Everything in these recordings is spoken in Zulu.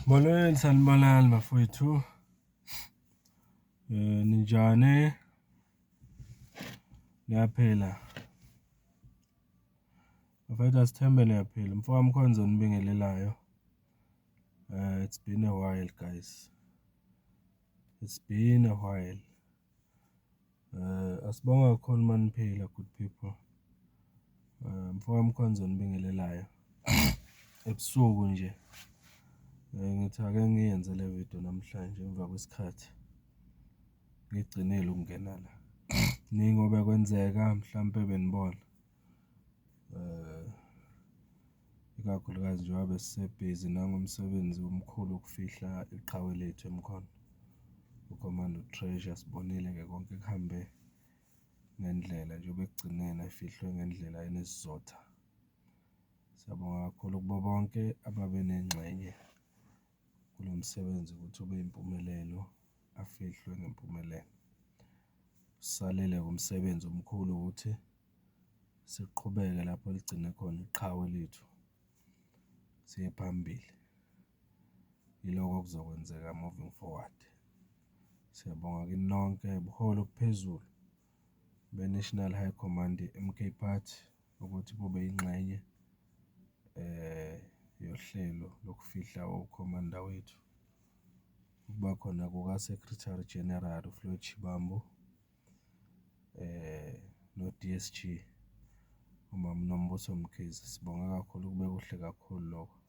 Molweni sanibonani bafowethu. Ninjani? Niyaphila? Bafowethu asithembe niyaphila. Mfowami Khonzo nibingelelayo. It's been a while guys. It's been a while. Asibonga kakhulu maniphila good people. Mfowami Khonzo nibingelelayo. Ebusuku nje. Ngithi ake ngiyenze le video namhlanje emva kwesikhathi. Ngigcinile ukungena la. Ningobe kwenzeka mhlambe benibona. Ikakhulukazi njengoba sisebhizi nangomsebenzi omkhulu ukufihla iqhawe lethu emkhona. uCommando Treasure sibonile ke konke kuhambe ngendlela njengoba ekugcineni efihlwe ngendlela enesizotha. Siyabonga kakhulu kubo bonke ababe nengxenye kulo msebenzi ukuthi ube impumelelo afihlwe ngempumelelo. Salele kumsebenzi omkhulu ukuthi siqhubeke lapho ligcine khona iqhawe lethu. Siye phambili. Yiloko kuzokwenzeka moving forward. Siyabonga kini nonke ubuholo obuphezulu be-National High Command MK Party ukuthi kube ingxenye yohlelo lokufihla ukhomanda wethu. Kuba khona kuka-Secretary General uFloyd Shivambu no-DSG uMama Nombuso Mkhize. Sibonga kakhulu kube kuhle kakhulu lokho.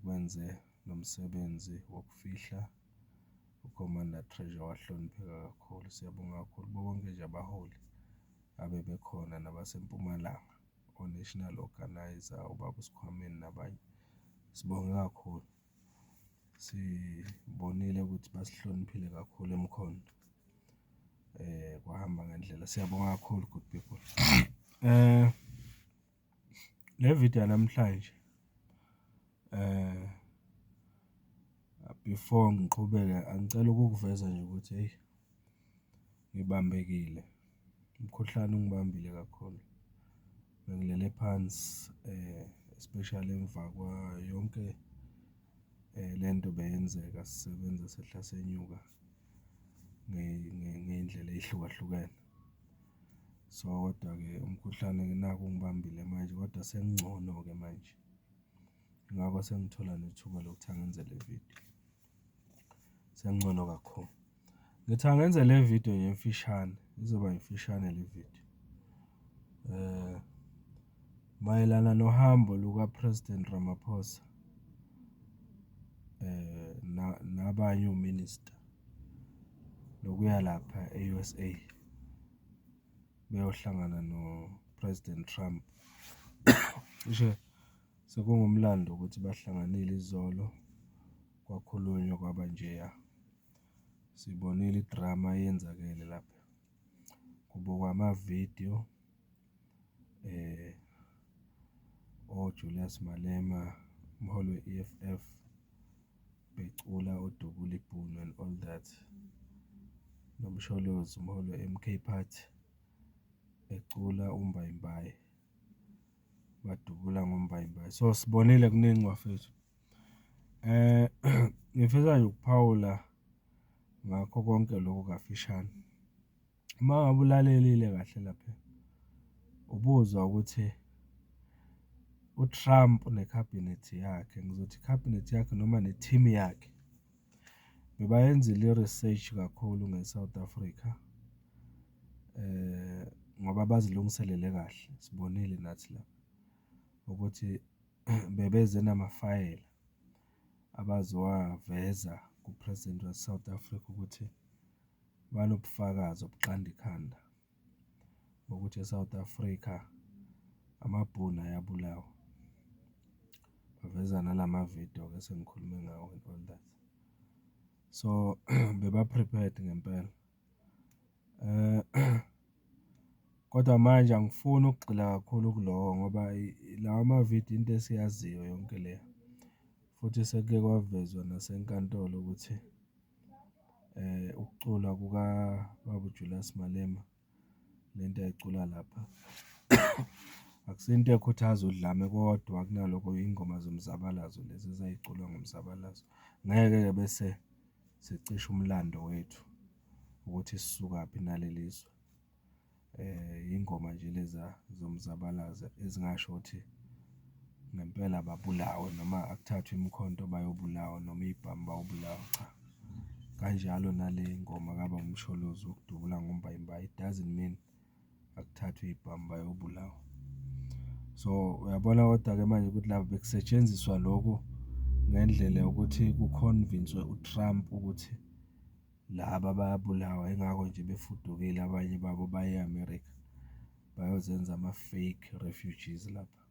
Kwenze nomsebenzi wokufihla uCommander Treasure wahlonipheka kakhulu. Siyabonga kakhulu bonke nje abaholi abe bekhona nabasempumalanga o-national organizer ubaba Sikhwameni nabanye. Sibonga kakhulu. Sibonile ukuthi basihloniphile kakhulu emkhondo. Kwahamba ngendlela. Siyabonga kakhulu good people. Le video namhlanje before ngiqhubeke angicela ukuveza nje ukuthi hey ngibambekile. Umkhuhlane ungibambile kakhulu. Bengilele phansi especially emva kwa yonke lento beyenzeka sisebenza sehla senyuka ngendlela ehlukahlukene. So kodwa ke umkhuhlane nginako ungibambile manje kodwa sengcono ke manje. Ngakho sengithola nethuba lokuthi angenze le video. Sengcono kakhulu. Ngithi angenze le video yemfishane, izoba imfishane le video. Mayelana nohambo luka President Ramaphosa nabanye uminister lokuya lapha e-USA beyohlangana no President Trump. Nje sekungumlando ukuthi bahlanganile izolo kwakhulunywa kwaba njeya. Sibonile idrama eyenzakele lapha. Kubukwa ama-video Julius Malema umholi we-EFF becula uDubula Ibhunu and all that. Nomsholozi umholi we-MK Party becula uMbayimbayi. Badubula ngoMbayimbayi. So sibonile kuningi bafethu. Ngifisa nje ukuphawula ngakho konke lokho kafishane. Uma ngabe ulalelile kahle lapha ubuzwa ukuthi uTrump necabinet yakhe, ngizothi cabinet yakhe noma neteam yakhe bebayenzile research kakhulu ngeSouth Africa ngoba bazilungiselele kahle. Sibonile nathi la ukuthi bebeze namafayela abazowaveza kupresident waseSouth Africa ukuthi banobufakazi obuqanda ikhanda ukuthi eSouth Africa amabhunu ayabulawa. Baveza nalama video ke sengikhulume ngawo and all that. So beba prepared ngempela. Kodwa manje angifuni ukugxila kakhulu kulowo ngoba lawa ama video into esiyaziyo yonke le. Futhi sekuke kwavezwa nasenkantolo ukuthi ukucula kuka Baba Julius Malema lento ayicula lapha akusinto ekhuthaza udlame kodwa kunalokho ingoma zomzabalazo lezi ezayiculwa ngomzabalazo. Ngeke-ke bese sicisha umlando wethu ukuthi sisukaphi naleli zwe. Ingoma nje leza zomzabalazo ezingasho ukuthi ngempela babulawe noma akuthathwe imkhonto bayobulawa noma ibhamu bayobulawa, cha. Kanjalo nale ngoma kaba umsholozi wokudubula ngombayimbayi, it doesn't mean akuthathwe ibhamu bayobulawa. So uyabona kodwa-ke manje ukuthi lapho bekusetshenziswa lokhu ngendlela yokuthi kukhonvinswe uTrump ukuthi laba bayabulawa, ingakho nje befudukile abanye babo baye e-America bayozenza ama-fake refugees lapha.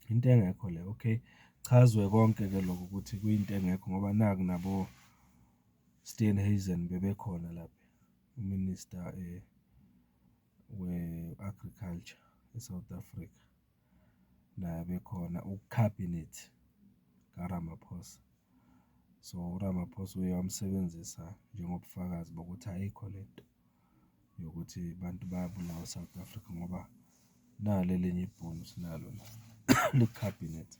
Into engekho le, okay, chazwe konke-ke lokho ukuthi kuyinto engekho ngoba naku nabo Steenhuisen bebekhona lapha, uminister we-agriculture eSouth Africa, naye bekhona ukhabhinethi kaRamaphosa. So uRamaphosa uye wamsebenzisa njengobufakazi bokuthi ayikho lento yokuthi abantu bayabulawa eSouth Africa ngoba nalo elinye ibhunu sinalo la likhabhinethi.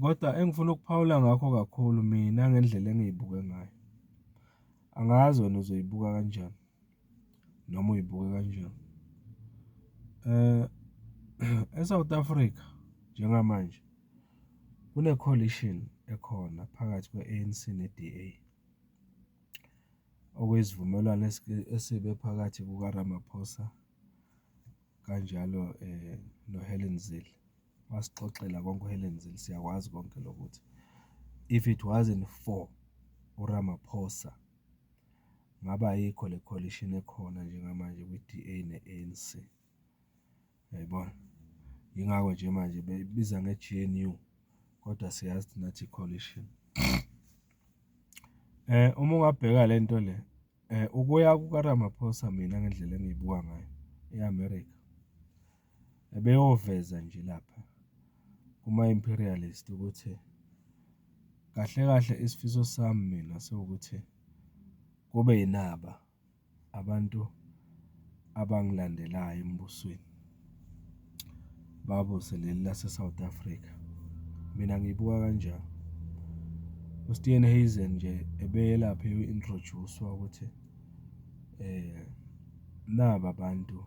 Kodwa engifuna ukuphawula ngakho kakhulu mina ngendlela engiyibuke ngayo. Angazi wena uzoyibuka kanjani noma uyibuke kanjani. ESouth Africa njengamanje kune-coalition ekhona phakathi kwe-ANC ne-DA. Okuyisivumelwano esibe phakathi kukaRamaphosa kanjalo noHelen Zille. Wasixoxela konke uHelen Zille, siyakwazi konke lokuthi if it wasn't for uRamaphosa ngaba ayikho le coalition ekhona njengamanje kwi-DA ne-ANC. Yayibona? Yingakho nje manje bebiza nge-GNU kodwa siyazi nathi i-coalition. Uma ungabheka le nto le, ukuya kukaRamaphosa mina ngendlela engiyibuka ngayo e-America ebeyoveza nje lapha kuma-imperialist ukuthi kahle kahle isifiso sami mina sewukuthi kube yinaba abantu abangilandelayo embusweni babuse leli lase-South Africa. Mina ngiyibuka kanjalo. uSteenhuisen nje ebeyelapha introduce ukuthi naba abantu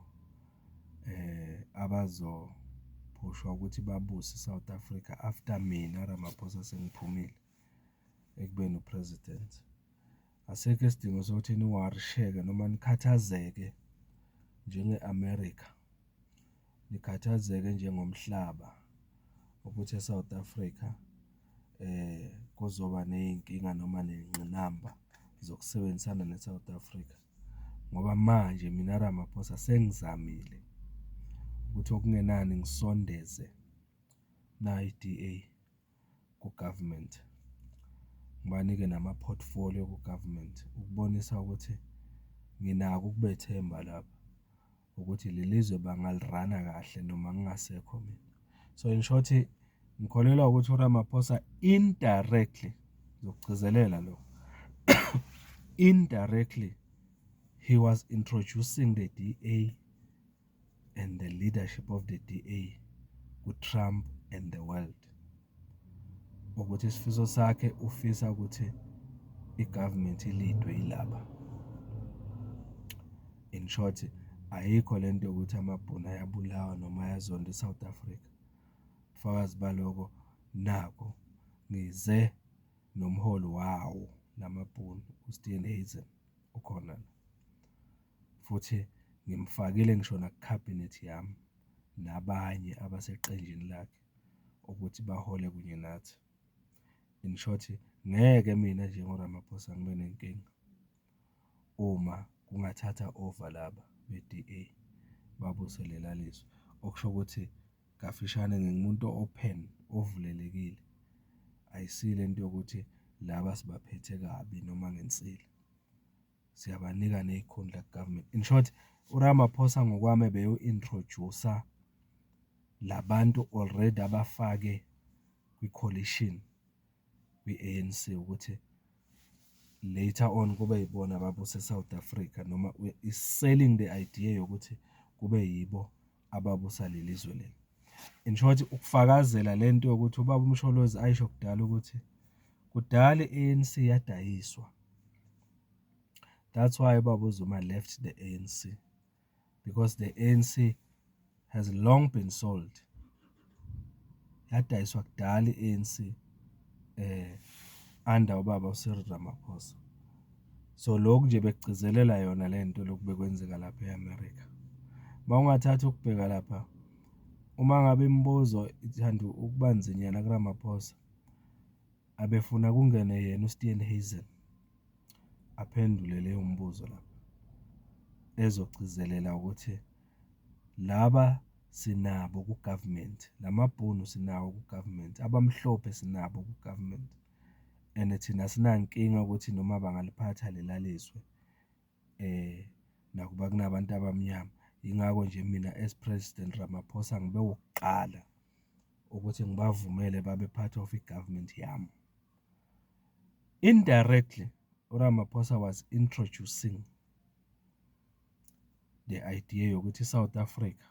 abazophushwa ukuthi babuse eSouth Africa after mina Ramaphosa sengiphumile ekubeni upresident. Asekho isidingo sokuthi niwarisheke noma nikhathazeke njenge-America, nikhathazeke njengomhlaba ukuthi eSouth Africa kuzoba ney'nkinga noma nengqinamba zokusebenzisana neSouth Africa. Ngoba manje mina Ramaphosa sengizamile ukuthi okungenani ngisondeze na-DA ku-government, ngibanike nama-portfolio ku-government ukubonisa ukuthi nginako ukubethemba lapha ukuthi leli zwe bangalirana kahle noma ngingasekho mina. So in short, ngikholelwa ukuthi uRamaphosa indirectly, ngizokugcizelela lo indirectly he was introducing the DA and the leadership of the DA with Trump and the world. Ukuthi isifiso sakhe ufisa ukuthi i-government ilidwe yilaba. In short, ayikho lento yokuthi amabhunu ayabulawa noma ayazonda eSouth Africa. Fakazi baloko nako ngize nomholi wawo lamabhunu uSteenhuisen ukhona, futhi ngimfakile ngisho na-cabinet yami nabanye abaseqenjini lakhe ukuthi bahole kunye nathi. In short, ngeke mina njengoRamaphosa ngibe nenkinga uma kungathatha over laba be-DA babuse lela lizwe, okusho ukuthi kafishane ngingumuntu open, ovulelekile. Ayisile into yokuthi laba sibaphethe kabi noma ngensila, siyabanika nezikhundla ku-government. In short, uRamaphosa ngokwami beyo-introducer labantu already abafake kwi-coalition kwi-ANC ukuthi later on kube yibona babuse eSouth Africa, noma is selling the idea yokuthi kube yibo ababusa leli zwe leli. In short, ukufakazela lento yokuthi ubaba uMsholozi ayisho kudala ukuthi kudala i-ANC yadayiswa. That's why Baba Zuma left the ANC, because the ANC has long been sold. Yadayiswa kudala i-ANC under ubaba uCyril Ramaphosa. So lokhu nje bekugcizelela yona lento lokhu bekwenzeka lapha eAmerica. Mawungathatha ukubheka lapha, uma ngabe imibuzo ithanda ukuba nzinyana kuRamaphosa, abefuna kungene yena uSteenhuisen aphendule leyo mbuzo lapha, ezogcizelela ukuthi laba sinabo ku-government, lamabhunu sinawo ku-government, abamhlophe sinabo ku-government, and thina sinankinga ukuthi noma bangaliphatha lelalizwe nakuba kunabantu abamnyama. Yingakho nje mina as President Ramaphosa ngibe ukuqala ukuthi ngibavumele babe part of i-government yami. Indirectly, uRamaphosa was introducing the idea yokuthi South Africa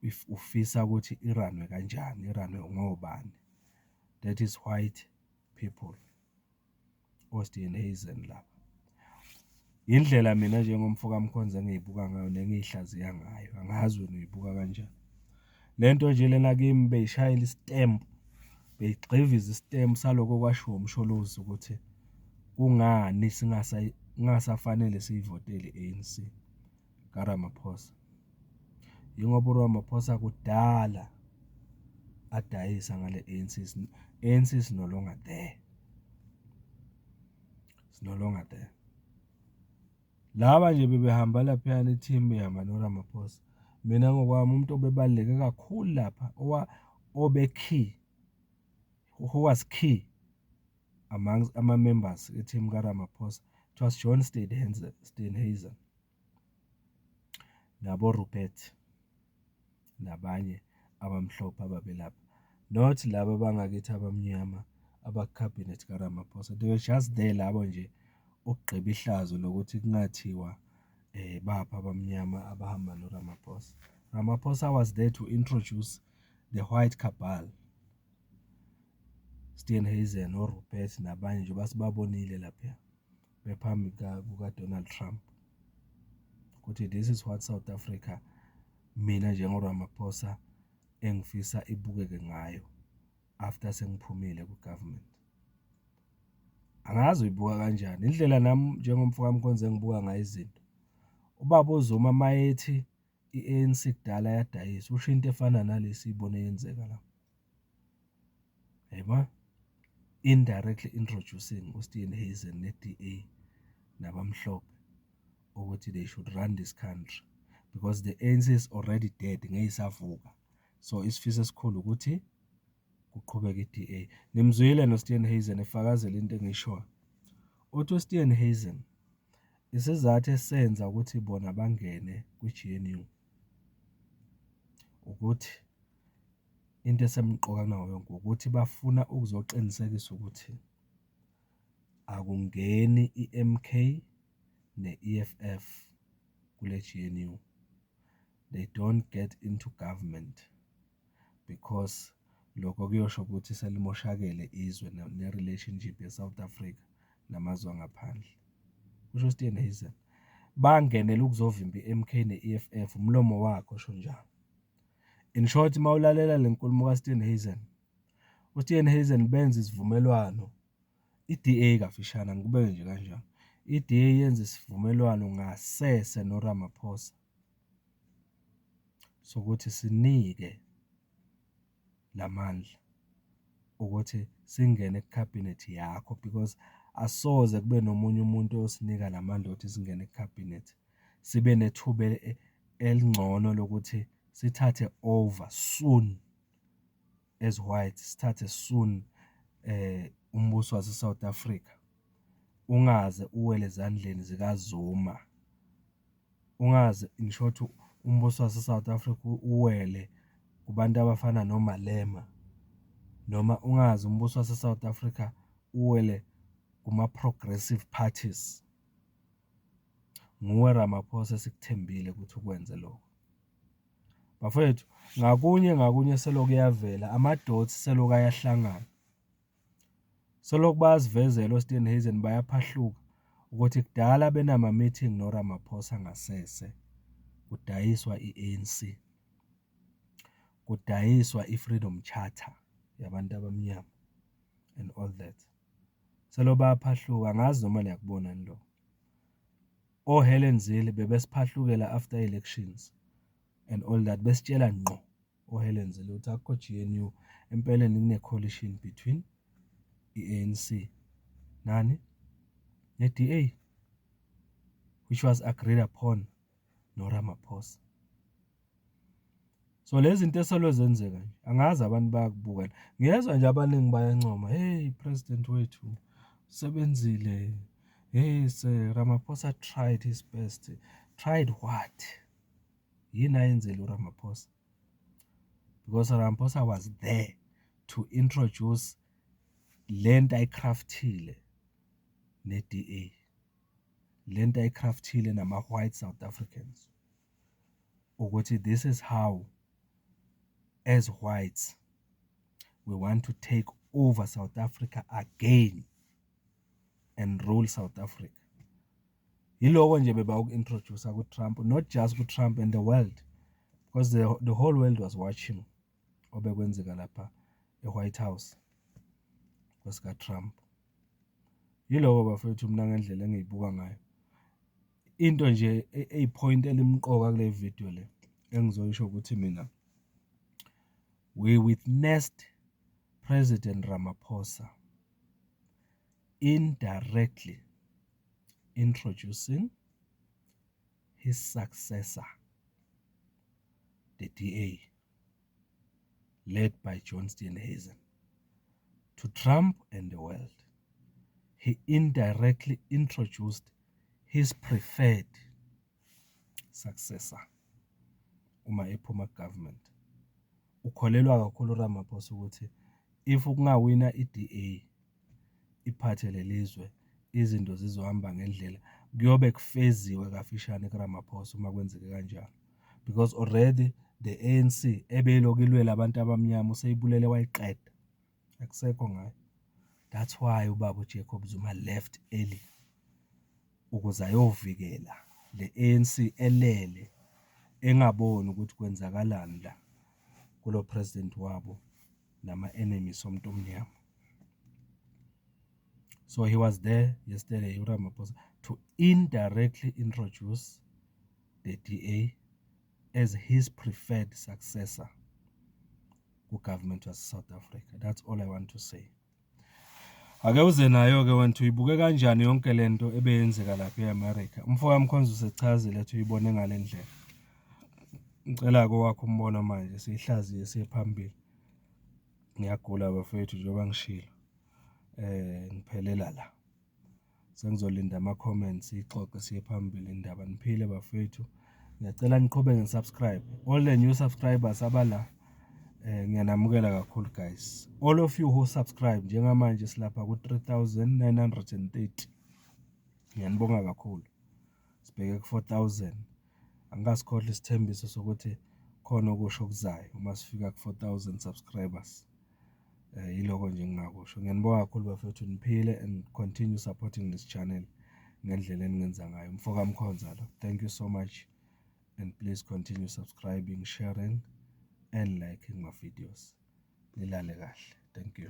if ufisa ukuthi iranwe kanjani, iranwe ngobani, that is white people, oSteenhuisen lapha. Indlela mina njengomfoka Mkhonza engiyibuka ngayo nengiyihlaziya ngayo, angazi wena uyibuka kanjani. Lento nje lena kimi beyishayela istamp, beyigxiviza istamp saloko kwashiwo uMsholozi ukuthi kungani singasafanele siyivotele i-ANC kaRamaphosa. Yingoba uRamaphosa kudala adayisa ngale ANC. ANC is no longer there. It's no longer there. Laba nje bebehamba laphayana i-team behamba noRamaphosa. Mina ngokwami umuntu obebaluleke kakhulu lapha obe-key, who was key amongst ama-members e-team kaRamaphosa, it was John Steenhuisen nabo Rupert nabanye abamhlophe ababelapha, not laba bangakithi abamnyama aba-cabinet kaRamaphosa. They were just there labo nje ukugqiba ihlazo lokuthi kungathiwa bapha abamnyama abahamba noRamaphosa. Ramaphosa was there to introduce the white cabal. Steenhuisen or Rupert nabanye nje basibabonile lapha bephambi kuka-Donald Trump ukuthi this is what South Africa mina njengoRamaphosa engifisa ibukeke ngayo after sengiphumile ku-government. Angazi uyibuka kanjani indlela nami njengomfoka Mkhonza engibuka ngayo izinto. Ubaba uZuma mayethi i-ANC kudala yadayisa, usho into efana nalesi ibone yenzeka la. Yebo, indirectly introducing uSteenhuisen ne-DA nabamhlophe ukuthi they should run this country because the ANC is already dead, ngeyisavuka. So isifiso esikhulu ukuthi kuqhubeka i-DA. Nimzwile noSteenhuisen efakazela into engishoyo. Uthi uSteenhuisen isizathu esenza ukuthi bona bangene kwi-GNU ukuthi into esemqoka nawo yonke ukuthi bafuna ukuzoqinisekisa ukuthi akungeni i-MK ne-EFF kule GNU. They don't get into government because lokho kuyosho ukuthi selimoshakele izwe ne-relationship ye-South Africa namazwe angaphandle. Kusho uSteenhuisen bangenele ukuzovimba i-MK ne-EFF, umlomo wakho osho njalo. In short, mawulalela le nkulumo kaSteenhuisen, uSteenhuisen benza isivumelwano, i-DA kafishana ngikubeke nje kanjalo. I-DA yenza isivumelwano ngasese noRamaphosa sokuthi sinike lamandla ukuthi singene ku-cabinet yakho because asoze kube nomunye umuntu osinika lamandla ukuthi singene ku-cabinet, sibe nethuba elingcono lokuthi sithathe over soon as white, sithathe soon umbuso wase-South Africa, ungaze uwele ezandleni zikaZuma, ungaze in short umbuso wase-South Africa uwele kubantu abafana noMalema, noma ungaze umbuso wase-South Africa uwele kuma-progressive parties. Nguwe Ramaphosa esikuthembile ukuthi ukwenze lokho. bafowethu ngakunye selokhu yavela ama-dots selokhu ayahlangana. Selokhu bayazivezela oSteenhuisen bayaphahluka ukuthi kudala benama-meeting noRamaphosa ngasese kudayiswa i-ANC, kudayiswa i-Freedom Charter yabantu abamnyama and all that. Selokhu bayaphahluka, angazi noma liyakubona lo. OHelen Zille bebesiphahlukela after elections and all that, besitshela ngqo OHelen Zille ukuthi akukho GNU, empeleni kune-coalition between i-ANC nani ne-DA which was agreed upon noRamaphosa. So lezi zinto eselozenzeka nje angazi abantu bayakubuka. Ngiyezwa nje abaningi bayancoma, hey president wethu sebenzile, hey Ramaphosa tried his best. Tried what? Yini ayenzile uRamaphosa? Because Ramaphosa was there to introduce lento ayicraftile ne-DA, lento ayicraftile nama-white South Africans, ukuthi this is how as whites we want to take over South Africa again and rule South Africa. Yiloko nje beba uku-introduce ku-Trump, not just ku-Trump and the world, because the whole world was watching obekwenzeka lapha e-White House kwesika-Trump. Yiloko bafethu mina ngendlela engiyibuka ngayo. Into nje eyipoint elimqoka kule video le engizoyisho ukuthi mina, we witnessed President Ramaphosa indirectly introducing his successor, the DA, led by John Steenhuisen, to Trump and the world. He indirectly introduced his preferred successor uma ephuma government. Ukholelwa kakhulu Ramaphosa ukuthi if ukungawina i-DA iphathe lelizwe izinto zizohamba ngendlela, kuyobe kufeziwe kafishane kuRamaphosa uma kwenzeke kanjalo, because already the ANC ebelokhu ilwela abantu abamnyama useyibulele wayiqeda, akusekho ngayo. That's why ubaba uJacob Zuma left early ukuze ayovikela le ANC elele engaboni ukuthi kwenzakalani la kulo president wabo nama enemies somuntu omnyama. So he was there yesterday, uRamaphosa, to indirectly introduce the DA as his preferred successor ku government of South Africa. That's all I want to say. Ake uze nayo ke wena uyibuke kanjani yonke lento ebeyenzeka lapha eAmerica? Umfowami Khonza usechazile ethi uyibone ngale ndlela. Ngicela kwakho umbono manje sihlaziye siphambili. Ngiyagula bafethu njengoba ngishilo. Ngiphelela la. Sengizolinda ama comments ixoxe siye phambili indaba. Niphile bafethu. Ngiyacela niqhubeke ngisubscribe. All the new subscribers abala ngiyanamukela kakhulu guys. All of you who subscribe njengamanje silapha ku 3930. Ngiyanibonga kakhulu. Sibheke ku 4000. Angasikhohle isithembiso sokuthi khona okusho okuzayo uma sifika ku 4000 subscribers. Yiloko nje ngingakusho. Ngiyanibonga kakhulu bafethu, niphile and continue supporting this channel ngendlela enenza ngayo. Mfoka Mkhonza lo. Thank you so much and please continue subscribing, sharing and liking my videos. Nilale kahle. Thank you.